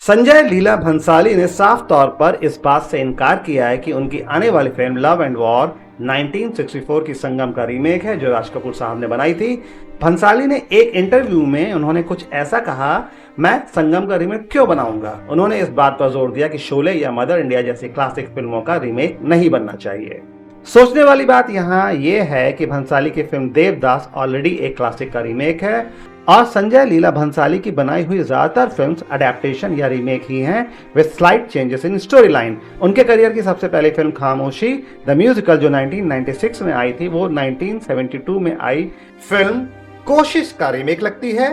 संजय लीला भंसाली ने साफ तौर पर इस बात से इनकार किया है कि उनकी आने वाली फिल्म लव एंड वॉर 1964 की संगम का रीमेक है जो राज कपूर साहब ने बनाई थी। भंसाली ने एक इंटरव्यू में उन्होंने कुछ ऐसा कहा, मैं संगम का रीमेक क्यों बनाऊंगा। उन्होंने इस बात पर जोर दिया कि शोले या मदर इंडिया जैसी क्लासिक फिल्मों का रीमेक नहीं बनना चाहिए। सोचने वाली बात यहाँ ये है कि भंसाली की फिल्म देवदास ऑलरेडी एक क्लासिक का रीमेक है और संजय लीला भंसाली की बनाई हुई ज्यादातर फिल्म्स अडेप्टेशन या रीमेक ही हैं with slight changes in story line. उनके करियर की सबसे पहली फिल्म खामोशी द म्यूजिकल जो 1996 में आई थी वो 1972 में आई फिल्म कोशिश का रीमेक लगती है।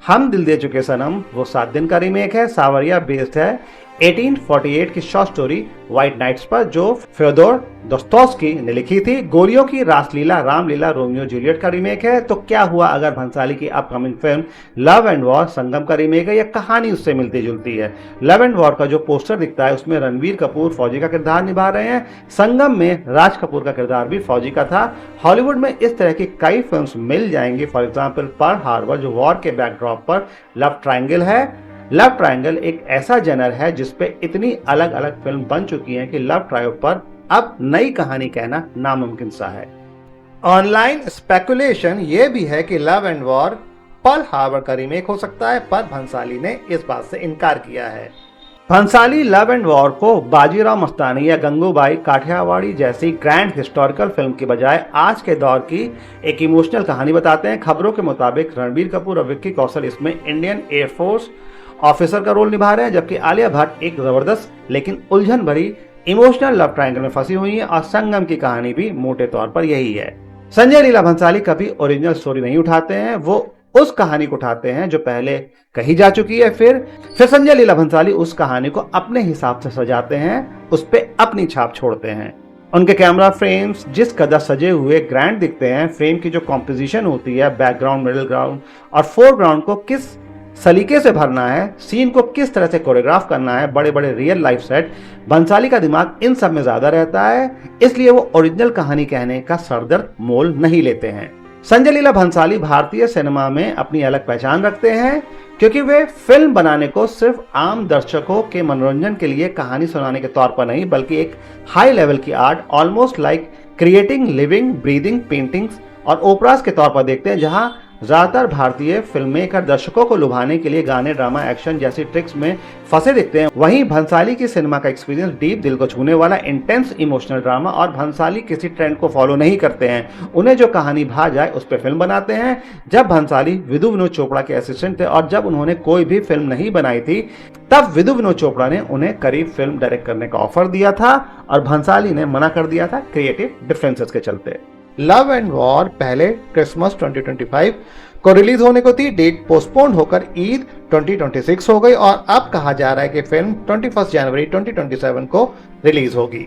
हम दिल दे चुके सनम वो 7 दिन का रीमेक है। सावरिया बेस्ड है 1848 की शॉर्ट स्टोरी व्हाइट नाइट्स पर जो फ्योदोर दोस्तोव्स्की ने लिखी थी। गोलियों की रासलीला रामलीला रोमियो जूलियट का रीमेक है। तो क्या हुआ अगर भंसाली की अपकमिंग फिल्म लव एंड वॉर संगम का रीमेक है या कहानी उससे मिलती जुलती है। लव एंड वॉर का जो पोस्टर दिखता है उसमें रणवीर कपूर फौजी का किरदार निभा रहे हैं। संगम में राज कपूर का किरदार भी फौजी का था। हॉलीवुड में इस तरह की कई फिल्म्स मिल जाएंगी। फॉर एग्जाम्पल पर्ल हार्बर जो वॉर के बैकड्रॉप पर लव ट्रायंगल है। लव ट्रायंगल एक ऐसा जनर है जिसपे इतनी अलग अलग फिल्म बन चुकी हैं कि लव ट्रायंगल पर अब नई कहानी कहना नामुमकिन सा है। ऑनलाइन स्पेकुलेशन ये भी है कि love and war Pearl Harbor का रीमेक हो सकता है, पर भंसाली ने इस बात से इनकार किया है। भंसाली लव एंड वॉर को बाजीराव मस्तानी या गंगूबाई काठियावाड़ी जैसी ग्रैंड हिस्टोरिकल फिल्म की बजाय आज के दौर की एक इमोशनल कहानी बताते हैं। खबरों के मुताबिक रणबीर कपूर और विक्की कौशल इसमें इंडियन एयरफोर्स ऑफिसर का रोल निभा रहे हैं, जबकि आलिया भट्ट एक जबरदस्त लेकिन उलझन भरी इमोशनल लव ट्रायंगल में फंसी हुई है और संगम की कहानी भी मोटे तौर पर यही है। संजय लीला भंसाली कभी ओरिजिनल स्टोरी नहीं उठाते हैं, वो उस कहानी को उठाते हैं जो पहले कही जा चुकी है। फिर संजय लीला भंसाली उस कहानी को अपने हिसाब से सजाते हैं, उस पर अपनी छाप छोड़ते हैं। उनके कैमरा फ्रेम्स जिस कदर सजे हुए ग्रैंड दिखते हैं, फ्रेम की जो कॉम्पोजिशन होती है, बैकग्राउंड मिडिल ग्राउंड और फोरग्राउंड को किस सलीके से भरना है, सीन को किस तरह से कोरियोग्राफ करना है, बड़े बड़े रियल लाइफ सेट, भंसाली का दिमाग इन सब में ज्यादा रहता है, इसलिए वो ओरिजिनल कहानी कहने का सरदर्द मोल नहीं लेते हैं। संजय लीला भंसाली भारतीय सिनेमा में अपनी अलग पहचान रखते हैं क्योंकि वे फिल्म बनाने को सिर्फ आम दर्शकों के मनोरंजन के लिए कहानी सुनाने के तौर पर नहीं बल्कि एक हाई लेवल की art almost like creating living breathing paintings और ओपरास के तौर पर देखते हैं, जहां ज्यादातर भारतीय फिल्म मेकर दर्शकों को लुभाने के लिए गाने ड्रामा एक्शन जैसी ट्रिक्स में फंसे दिखते हैं। वहीं भंसाली की सिनेमा का एक्सपीरियंस डीप दिल को छूने वाला इंटेंस इमोशनल ड्रामा और भंसाली किसी ट्रेंड को फॉलो नहीं करते हैं, उन्हें जो कहानी भा जाए उस पर फिल्म बनाते हैं। जब भंसाली विधु विनोद चोपड़ा के असिस्टेंट थे और जब उन्होंने कोई भी फिल्म नहीं बनाई थी तब विधु विनोद चोपड़ा ने उन्हें करीब फिल्म डायरेक्ट करने का ऑफर दिया था और भंसाली ने मना कर दिया था क्रिएटिव डिफरेंसेस के चलते। लव एंड वॉर पहले क्रिसमस 2025 को रिलीज होने को थी, डेट पोस्टपोन्ड होकर ईद 2026 हो गई और अब कहा जा रहा है कि फिल्म 21 जनवरी 2027 को रिलीज होगी।